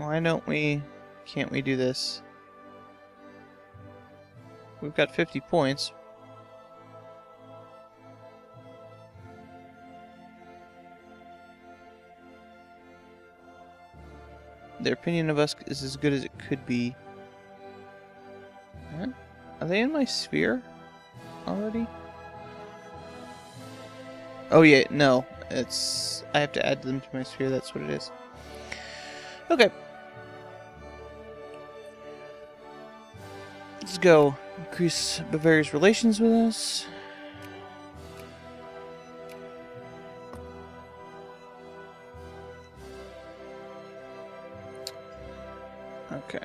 Why don't we... Can't we do this? We've got 50 points. Their opinion of us is as good as it could be. Huh? Are they in my sphere already? Oh yeah, no. It's... I have to add them to my sphere, that's what it is. Okay. Let's go. Increase Bavaria's relations with us. Okay.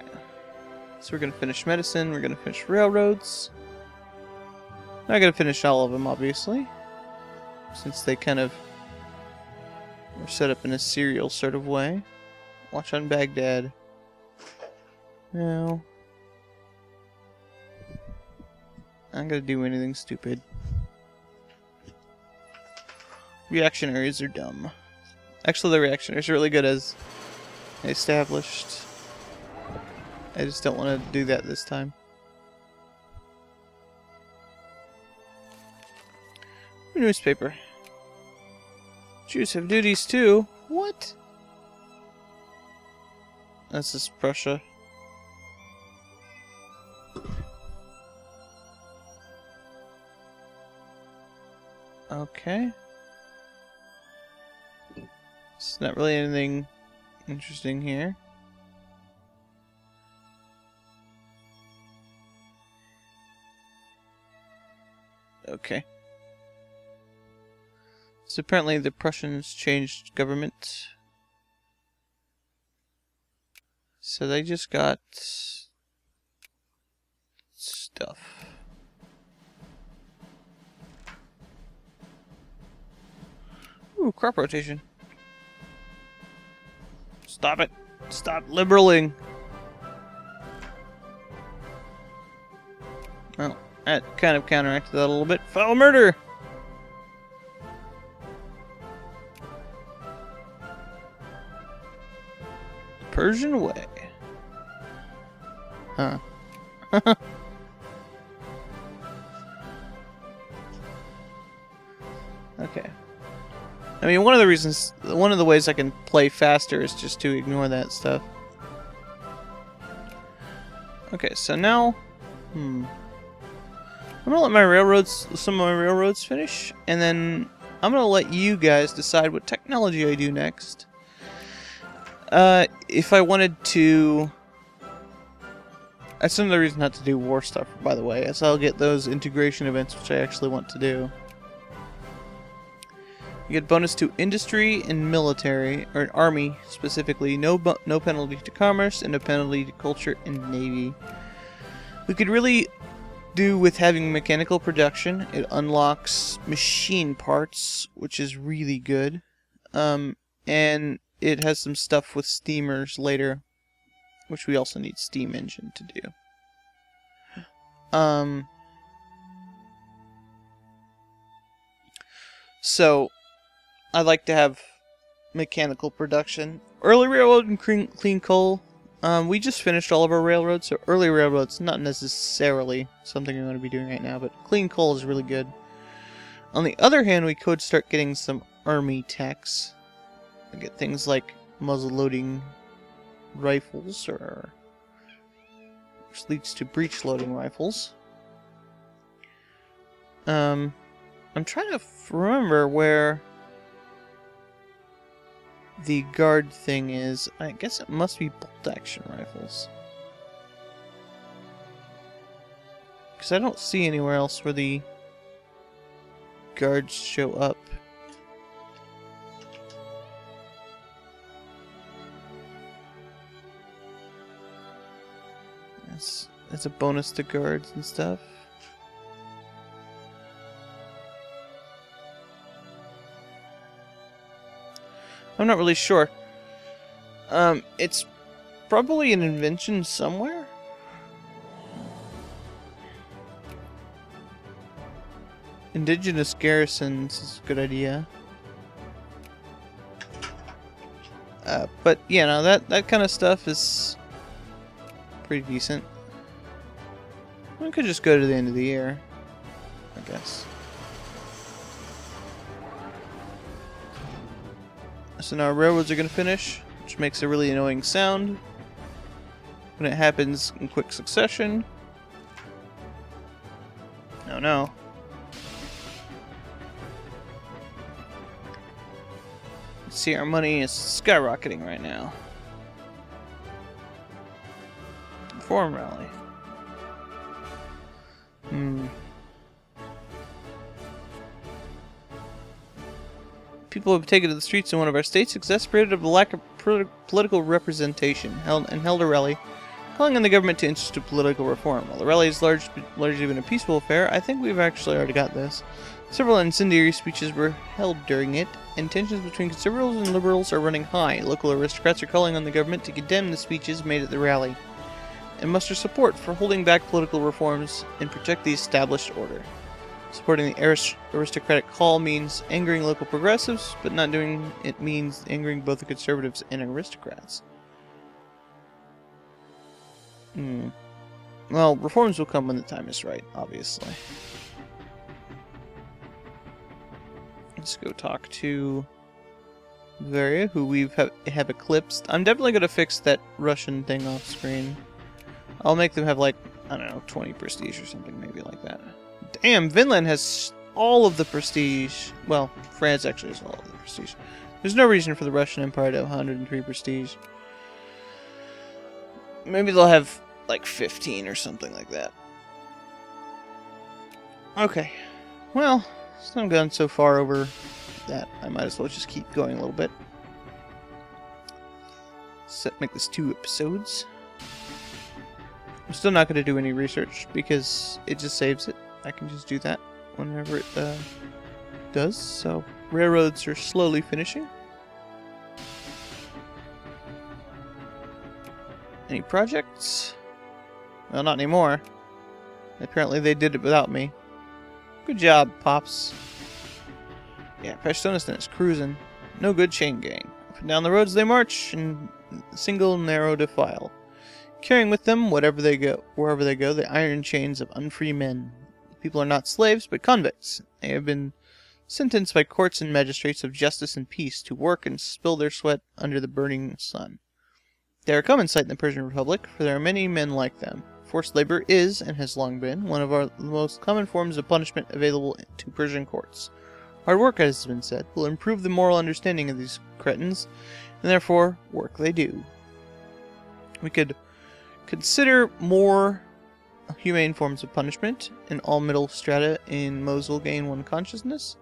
So we're going to finish medicine, we're going to finish railroads. Not going to finish all of them, obviously, since they kind of were set up in a serial sort of way. Watch on Baghdad. No. I'm not going to do anything stupid. Reactionaries are dumb. Actually, the reactionaries are really good as established. I just don't want to do that this time. Newspaper. Jews have duties too. What? That's just Prussia. Okay. It's not really anything interesting here. Okay. So apparently the Prussians changed government. So they just got stuff. Ooh, crop rotation. Stop it. Stop liberaling. Well, that kind of counteracted that a little bit. Foul murder! Persian way. Huh. Okay. I mean, one of the ways I can play faster is just to ignore that stuff. Okay, so now, I'm gonna let my some of my railroads finish, and then I'm gonna let you guys decide what technology I do next. If I wanted to... That's another reason not to do war stuff, by the way, as I'll get those integration events which I actually want to do. You get bonus to industry and military, or army specifically, no penalty to commerce, and no penalty to culture and navy. We could really do with having mechanical production. It unlocks machine parts, which is really good. And it has some stuff with steamers later, which we also need steam engine to do. So I like to have mechanical production. Early railroad and clean coal. We just finished all of our railroads, so early railroads not necessarily something I'm going to be doing right now, but clean coal is really good. On the other hand, we could start getting some army techs. We get things like muzzle-loading rifles, or which leads to breech-loading rifles. I'm trying to remember where the guard thing is. I guess it must be bolt-action rifles, because I don't see anywhere else where the guards show up. It's a bonus to guards and stuff. I'm not really sure. It's probably an invention somewhere. Indigenous garrisons is a good idea. But you know, that kind of stuff is pretty decent. We could just go to the end of the year, I guess. So now our railroads are going to finish, which makes a really annoying sound when it happens in quick succession. Oh no. See, our money is skyrocketing right now. Reform rally. People have taken to the streets in one of our states, exasperated of the lack of political representation, held a rally, calling on the government to institute political reform. While the rally has largely been a peaceful affair, I think we've actually already got this. Several incendiary speeches were held during it, and tensions between conservatives and liberals are running high. Local aristocrats are calling on the government to condemn the speeches made at the rally, and muster support for holding back political reforms and protect the established order. Supporting the aristocratic call means angering local progressives, but not doing it means angering both the conservatives and aristocrats. Well, reforms will come when the time is right, obviously. Let's go talk to Varia, who we have eclipsed. I'm definitely going to fix that Russian thing off screen. I'll make them have, like, I don't know, 20 prestige or something, maybe like that. Damn, Vinland has all of the prestige. Well, France actually has all of the prestige. There's no reason for the Russian Empire to have 103 prestige. Maybe they'll have, like, 15 or something like that. Okay. Well, since I'm gone so far over that, I might as well just keep going a little bit. Make this 2 episodes. I'm still not going to do any research because it just saves it. I can just do that whenever it does. So, railroads are slowly finishing. Any projects? Well, not anymore. Apparently they did it without me. Good job, Pops. Yeah, Pashtunistan is cruising. No good chain gang. Up and down the roads they march in single narrow defile, carrying with them, wherever they go, the iron chains of unfree men. People are not slaves, but convicts. They have been sentenced by courts and magistrates of justice and peace to work and spill their sweat under the burning sun. They are a common sight in the Persian Republic, for there are many men like them. Forced labor is, and has long been, one of the most common forms of punishment available to Persian courts. Hard work, as has been said, will improve the moral understanding of these cretins, and therefore, work they do. We could consider more humane forms of punishment, and all middle strata in Mosul gain 1 consciousness.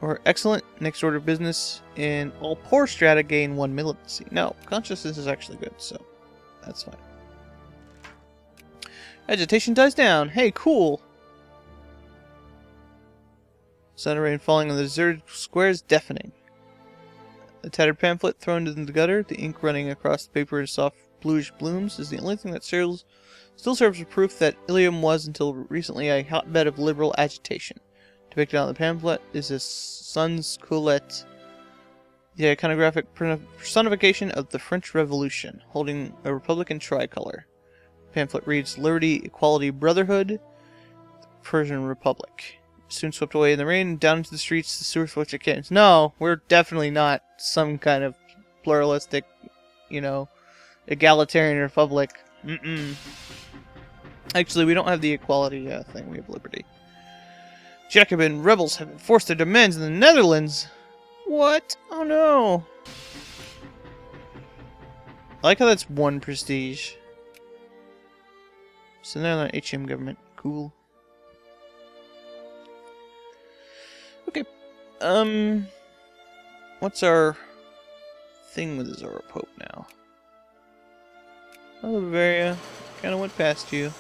Or excellent, next order of business, and all poor strata gain 1 militancy. No, consciousness is actually good, so that's fine. Agitation dies down. Hey, cool! Sun rain falling on the deserted square is deafening. A tattered pamphlet thrown into the gutter, the ink running across the paper in soft bluish blooms, is the only thing that still serves as proof that Ilium was, until recently, a hotbed of liberal agitation. Depicted on the pamphlet is a sun's coulette, the iconographic personification of the French Revolution, holding a Republican tricolor. The pamphlet reads, "Liberty, Equality, Brotherhood, the Persian Republic." Soon swept away in the rain, down into the streets, the sewers which it came. No, we're definitely not some kind of pluralistic, you know, egalitarian republic. Actually, we don't have the equality thing, we have liberty. Jacobin rebels have enforced their demands in the Netherlands. What? Oh no. I like how that's 1 prestige. So now they're HM government. Cool. Okay. What's our thing with the Zoro Pope now? Oh, Bavaria. Kinda went past you.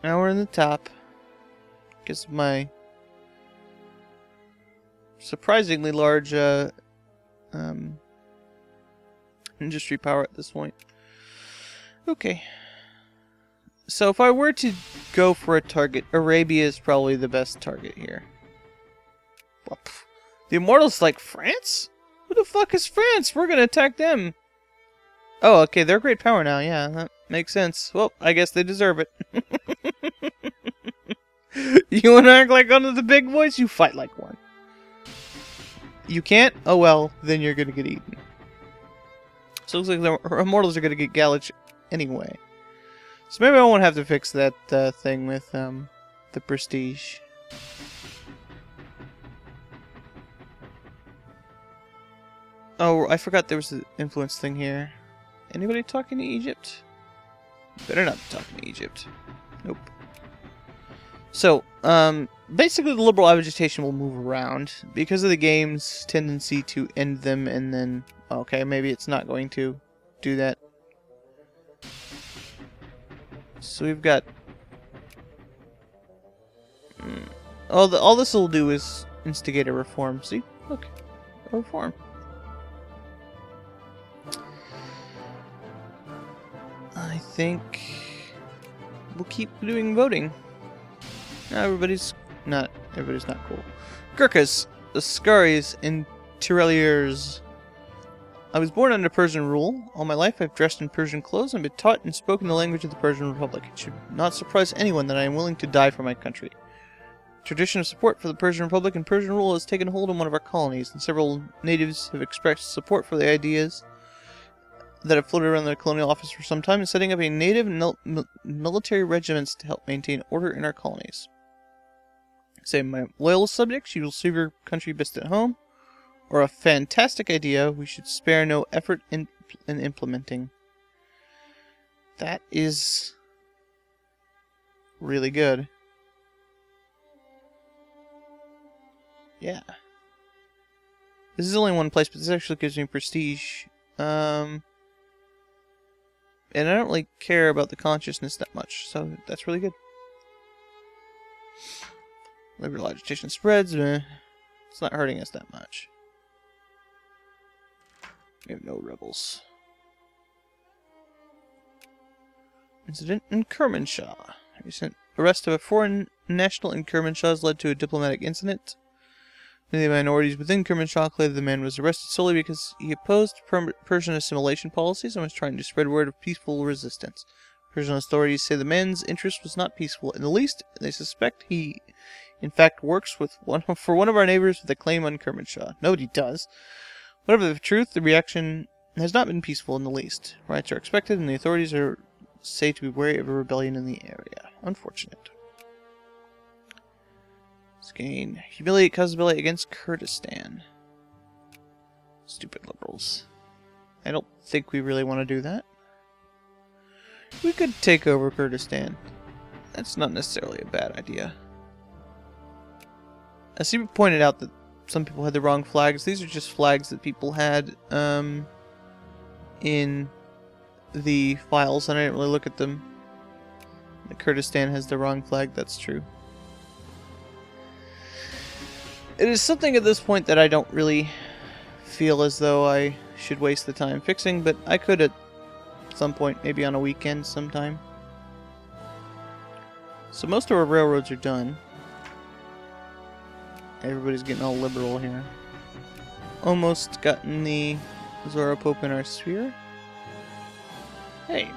Now we're in the top. Guess my surprisingly large industry power at this point. Okay. So if I were to go for a target, Arabia is probably the best target here. The Immortals like, France? Who the fuck is France? We're gonna attack them. Oh, okay, they're great power now. Yeah, that makes sense. Well, I guess they deserve it. You wanna act like one of the big boys? You fight like one. You can't? Oh well, then you're gonna get eaten. So it looks like the Immortals are gonna get gouged anyway. So maybe I won't have to fix that thing with the prestige. Oh, I forgot there was an influence thing here. Anybody talking to Egypt? Better not be talking to Egypt. Nope. So, basically the liberal agitation will move around because of the game's tendency to end them and then... Okay, maybe it's not going to do that. So we've got... all this will do is instigate a reform. See? Look. A reform. I think we'll keep doing voting. Now everybody's not cool. Gurkhas, the Skaris, and Tirailleurs. I was born under Persian rule. All my life I've dressed in Persian clothes and been taught and spoken the language of the Persian Republic. It should not surprise anyone that I am willing to die for my country. Tradition of support for the Persian Republic and Persian rule has taken hold in one of our colonies, and several natives have expressed support for the ideas that have floated around the Colonial office for some time, and setting up a native military regiments to help maintain order in our colonies. Say, my loyal subjects, you will serve your country best at home, or a fantastic idea we should spare no effort in implementing. That is really good. Yeah. This is only one place, but this actually gives me prestige. And I don't really care about the consciousness that much, so that's really good. Liberal agitation spreads, it's not hurting us that much. We have no rebels. Incident in Kermanshah. Recent arrest of a foreign national in Kermanshah has led to a diplomatic incident. Many of the minorities within Kermanshah claim the man was arrested solely because he opposed Persian assimilation policies and was trying to spread word of peaceful resistance. Persian authorities say the man's interest was not peaceful in the least, and they suspect he, in fact, works for one of our neighbors with a claim on Kermanshah. Nobody does. Whatever the truth, the reaction has not been peaceful in the least. Riots are expected, and the authorities are said to be wary of a rebellion in the area. Unfortunate. Gain. Humiliate Kazbili against Kurdistan. Stupid liberals. I don't think we really want to do that. We could take over Kurdistan. That's not necessarily a bad idea. I see you pointed out that some people had the wrong flags. These are just flags that people had in the files, and I didn't really look at them. The Kurdistan has the wrong flag, that's true. It is something at this point that I don't really feel as though I should waste the time fixing, but I could at some point, maybe on a weekend sometime. So most of our railroads are done. Everybody's getting all liberal here. Almost gotten the Zoro Pope in our sphere. Hey.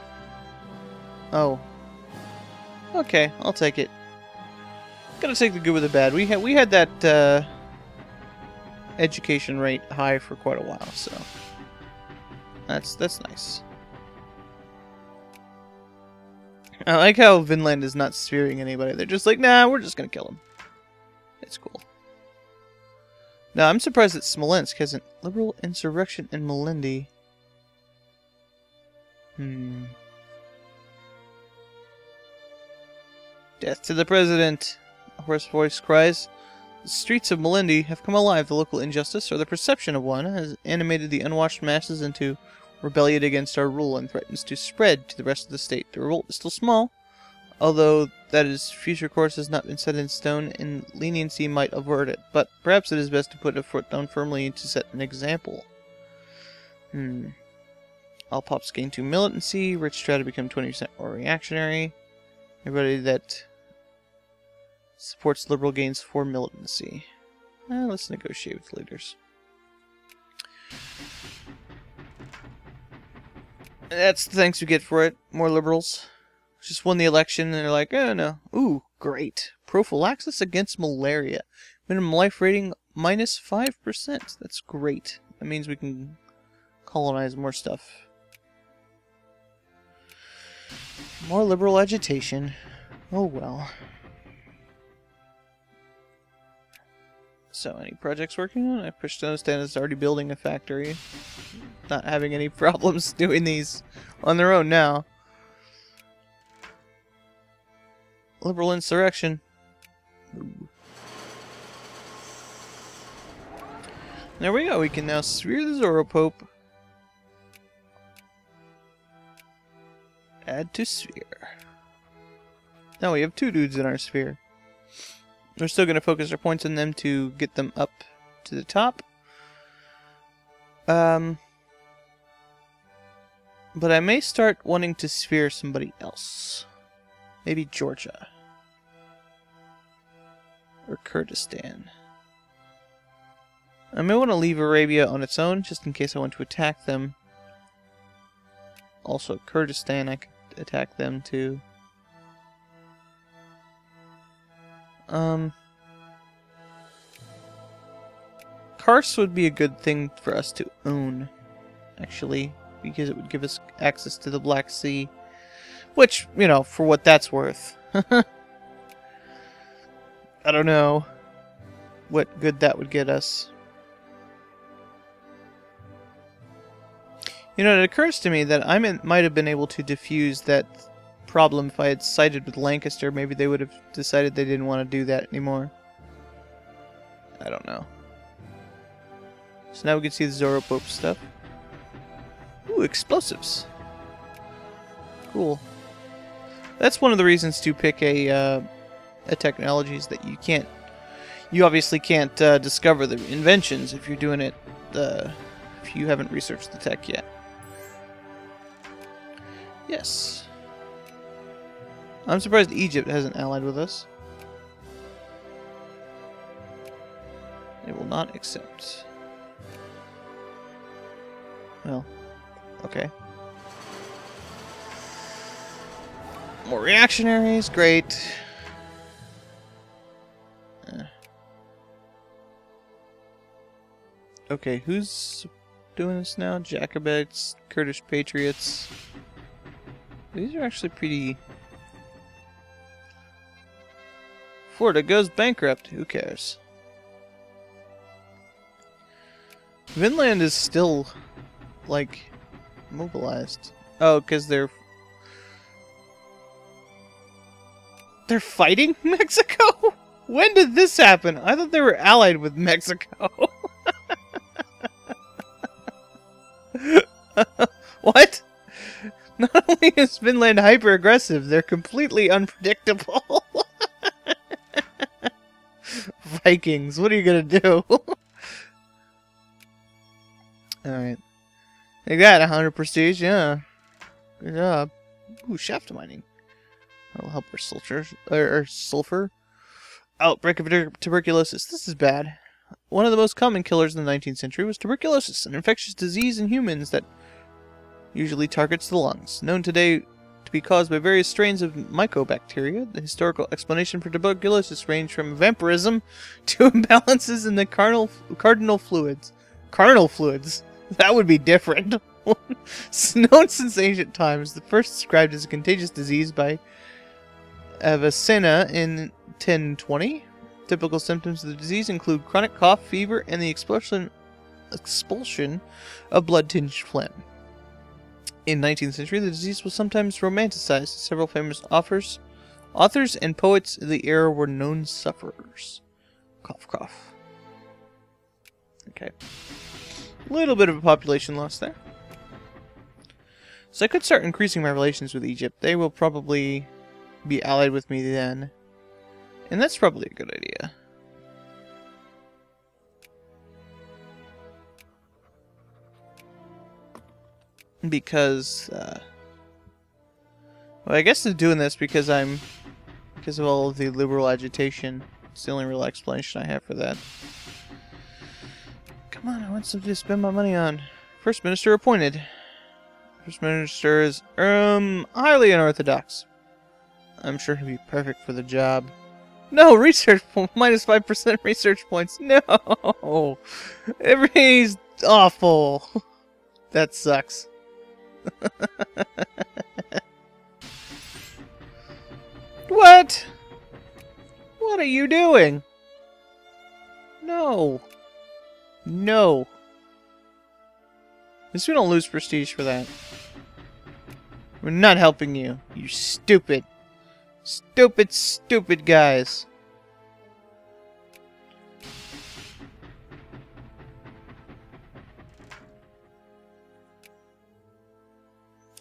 Oh. Okay, I'll take it. Gotta take the good with the bad. We had that education rate high for quite a while, so that's nice. I like how Vinland is not sphering anybody. They're just like, nah, we're just gonna kill him. It's cool. Now I'm surprised that Smolensk hasn't liberal insurrection in Melendi. Death to the president! A hoarse voice cries. The streets of Melendi have come alive. The local injustice, or the perception of one, has animated the unwashed masses into rebellion against our rule and threatens to spread to the rest of the state. The revolt is still small, although that its future course has not been set in stone, and leniency might avert it. But perhaps it is best to put a foot down firmly to set an example. All pops gain 2 militancy. Rich try to become 20% more reactionary. Everybody that supports liberal gains 4 militancy. Let's negotiate with leaders. That's the thanks we get for it. More liberals. Just won the election and they're like, oh no. Ooh, great. Prophylaxis against malaria. Minimum life rating minus 5%. That's great. That means we can colonize more stuff. More liberal agitation. Oh well. So, any projects working on? I pushed understand it's already building a factory. Not having any problems doing these on their own now. Liberal insurrection. Ooh. There we go. We can now sphere the Zoro Pope. Add to sphere. Now we have 2 dudes in our sphere. We're still going to focus our points on them to get them up to the top. But I may start wanting to sphere somebody else. Maybe Georgia. Or Kurdistan. I may want to leave Arabia on its own, just in case I want to attack them. Also, Kurdistan, I could attack them too. Kars would be a good thing for us to own, actually, because it would give us access to the Black Sea. Which, you know, for what that's worth. I don't know what good that would get us. You know, it occurs to me that I might have been able to defuse that problem if I had sided with Lancaster. Maybe they would have decided they didn't want to do that anymore. I don't know. So now we can see the Zoro Pope stuff. Ooh, explosives. Cool. That's one of the reasons to pick a technology is that you obviously can't discover the inventions if you're doing it, if you haven't researched the tech yet. Yes. I'm surprised Egypt hasn't allied with us. They will not accept. Well, okay. More reactionaries, great. Okay, who's doing this now? Jacobites, Kurdish Patriots. These are actually pretty... Florida goes bankrupt. Who cares? Vinland is still, like, mobilized. Oh, because they're fighting Mexico? When did this happen? I thought they were allied with Mexico. What? Not only is Finland hyper-aggressive, they're completely unpredictable. Vikings, what are you gonna do? Alright. They got 100 prestige, yeah. Good job. Ooh, shaft mining. That'll help our sulfur. Outbreak of tuberculosis. This is bad. One of the most common killers in the 19th century was tuberculosis, an infectious disease in humans that usually targets the lungs. Known today to be caused by various strains of mycobacteria, the historical explanation for tuberculosis ranged from vampirism to imbalances in the cardinal fluids. Carnal fluids? That would be different. Known since ancient times, the first described as a contagious disease by Avicenna in 1020. Typical symptoms of the disease include chronic cough, fever, and the expulsion of blood-tinged phlegm. In the 19th century, the disease was sometimes romanticized. Several famous authors and poets of the era were known sufferers. Cough, cough. Okay. A little bit of a population loss there. So I could start increasing my relations with Egypt. They will probably be allied with me then. And that's probably a good idea. Because, well, I guess they're doing this because of all of the liberal agitation. It's the only real explanation I have for that. Come on, I want something to spend my money on. First Minister appointed. First Minister is, highly unorthodox. I'm sure he'd be perfect for the job. No, research minus 5% research points. No! Everybody's awful. That sucks. What? What are you doing? No. No. At least we don't lose prestige for that. We're not helping you. You stupid. Stupid, stupid guys.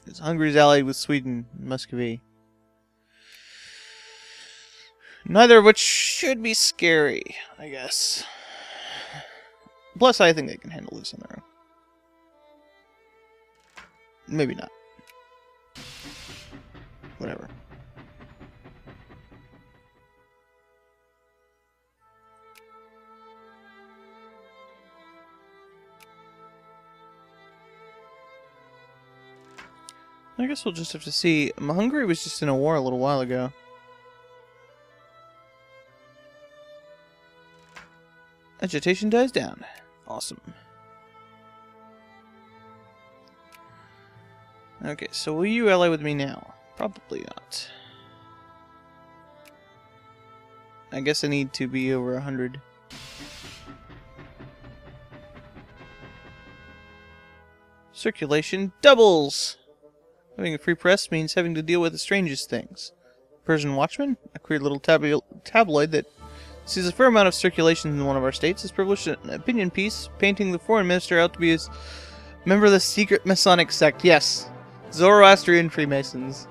Because Hungary's allied with Sweden and Muscovy. Neither of which should be scary, I guess. Plus, I think they can handle this on their own. Maybe not. Whatever. I guess we'll just have to see. Hungary was just in a war a little while ago. Agitation dies down. Awesome. Okay, so will you ally with me now? Probably not. I guess I need to be over 100. Circulation doubles! Having a free press means having to deal with the strangest things. Persian Watchman, a queer little tabloid that sees a fair amount of circulation in one of our states, has published an opinion piece painting the foreign minister out to be a member of the secret Masonic sect. Yes, Zoroastrian Freemasons.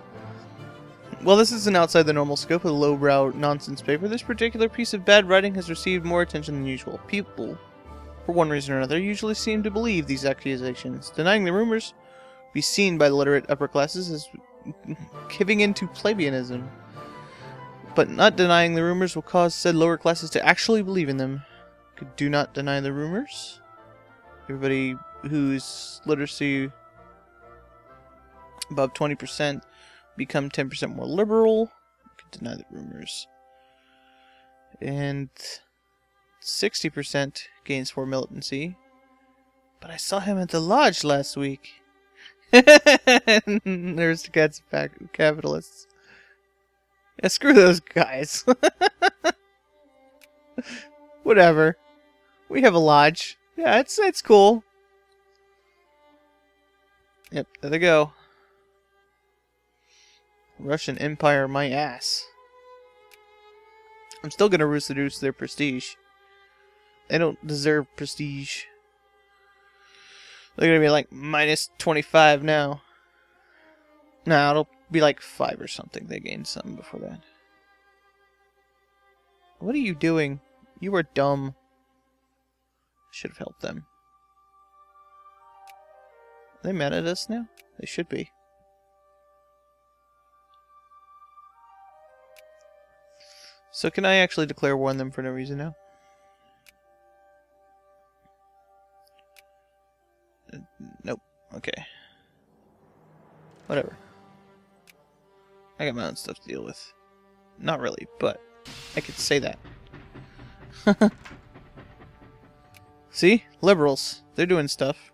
While this isn't outside the normal scope of the lowbrow nonsense paper, this particular piece of bad writing has received more attention than usual. People, for one reason or another, usually seem to believe these accusations. Denying the rumors be seen by the literate upper classes as giving in to plebeianism. But not denying the rumors will cause said lower classes to actually believe in them. Do not deny the rumors. Everybody whose literacy above 20% become 10% more liberal. Could deny the rumors. And 60% gains for militancy. But I saw him at the lodge last week. There's the cats capitalists. Yeah, screw those guys. Whatever. We have a lodge. Yeah, it's cool. Yep, there they go. Russian Empire, my ass. I'm still gonna reduce their prestige. They don't deserve prestige. They're gonna be like minus 25 now. Nah, it'll be like 5 or something. They gained something before that. What are you doing? You are dumb. Should have helped them. Are they mad at us now? They should be. So can I actually declare war on them for no reason now? Nope. Okay. Whatever. I got my own stuff to deal with. Not really, but I could say that. See? Liberals. They're doing stuff.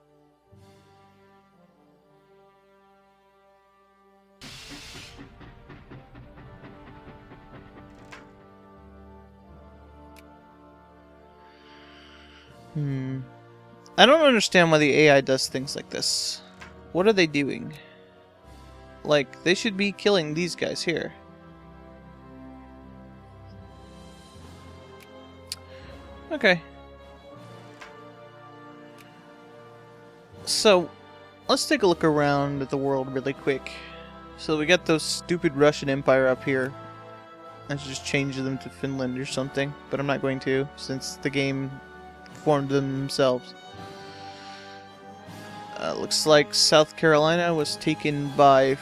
I don't understand why the AI does things like this. What are they doing? Like, they should be killing these guys here. Okay. So, let's take a look around at the world really quick. So we got those stupid Russian Empire up here. I should just change them to Finland or something, but I'm not going to, since the game formed them themselves. Looks like South Carolina was taken by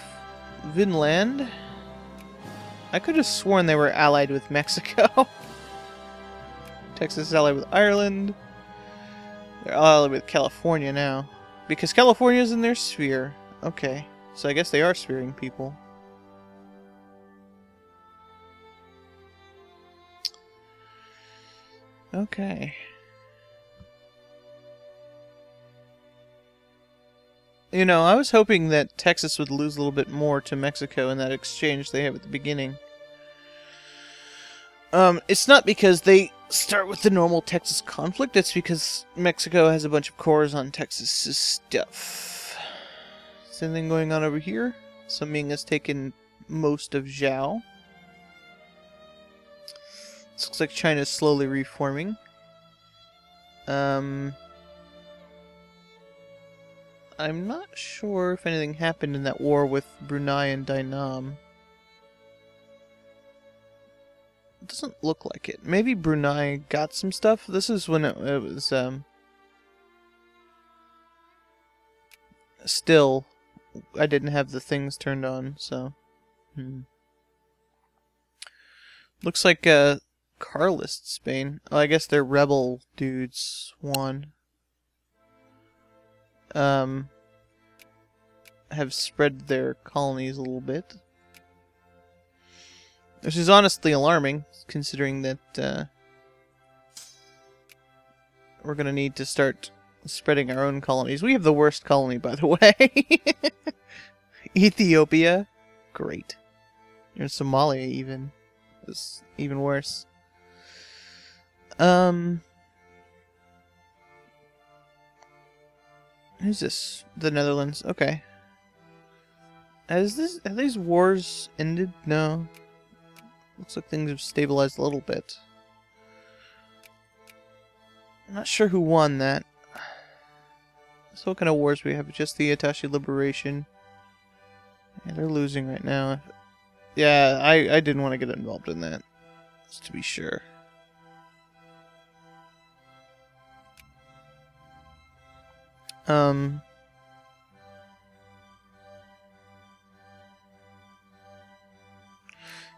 Vinland. I could have sworn they were allied with Mexico. Texas is allied with Ireland. They're allied with California now. Because California's in their sphere. Okay. So I guess they are spearing people. Okay. You know, I was hoping that Texas would lose a little bit more to Mexico in that exchange they have at the beginning. It's not because they start with the normal Texas conflict, it's because Mexico has a bunch of cores on Texas's stuff. Same thing going on over here. So Ming has taken most of Zhao. This looks like China's slowly reforming. I'm not sure if anything happened in that war with Brunei and Dainam. It doesn't look like it. Maybe Brunei got some stuff. This is when it was, still, I didn't have the things turned on, so. Looks like, Carlist Spain. Oh, I guess their rebel dudes won. Have spread their colonies a little bit. Which is honestly alarming, considering that we're gonna need to start spreading our own colonies. We have the worst colony, by the way. Ethiopia? Great. Or Somalia, even. It's even worse. Who's this? The Netherlands. Okay. Have these wars ended? No. Looks like things have stabilized a little bit. I'm not sure who won that. So what kind of wars we have? Just the Atashi Liberation. Yeah, they're losing right now. Yeah, I didn't want to get involved in that. Just to be sure.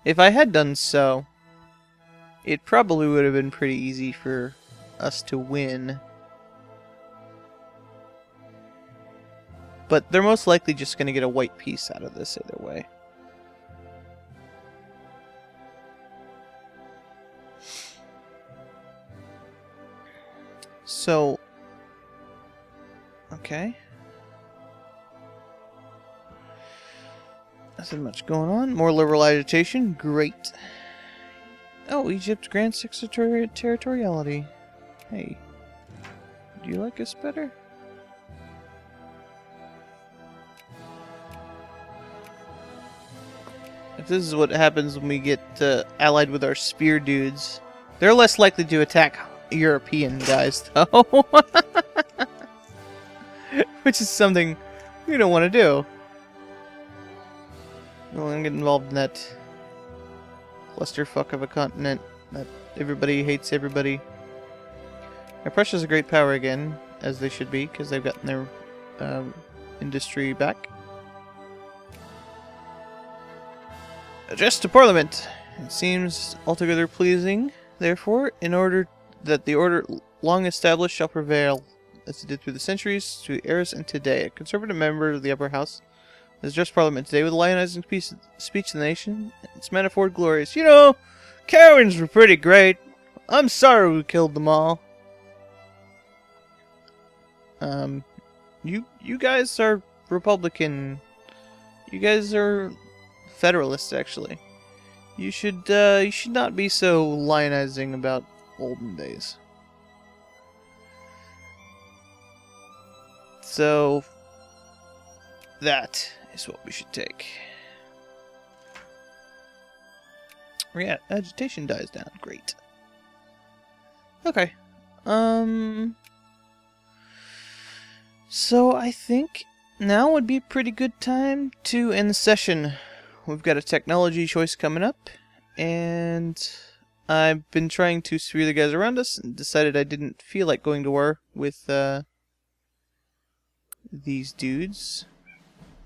If I had done so, it probably would have been pretty easy for us to win. But they're most likely just going to get a white piece out of this either way. So, okay. Nothing much going on. More liberal agitation. Great. Oh, Egypt grants extraterritoriality. Hey. Do you like us better? If this is what happens when we get allied with our spear dudes, they're less likely to attack European guys, though. Which is something we don't want to do. We don't want to get involved in that clusterfuck of a continent that everybody hates everybody. Now, Prussia's a great power again, as they should be, because they've gotten their industry back. Address to Parliament. It seems altogether pleasing, therefore, in order that the order long established shall prevail, as it did through the centuries, through eras, and today. A conservative member of the upper house has addressed Parliament today with a lionizing speech to the nation. It's manifold glorious. You know, Karens were pretty great. I'm sorry we killed them all. You guys are Republican. You guys are Federalists, actually. You should not be so lionizing about olden days. So that is what we should take. Yeah, agitation dies down. Great. Okay. So I think now would be a pretty good time to end the session. We've got a technology choice coming up, and I've been trying to spear the guys around us and decided I didn't feel like going to war with these dudes.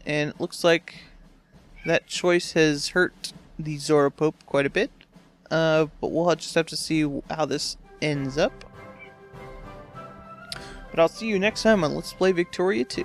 And it looks like that choice has hurt the Zoro Pope quite a bit, but we'll just have to see how this ends up. But I'll see you next time on Let's Play Victoria 2.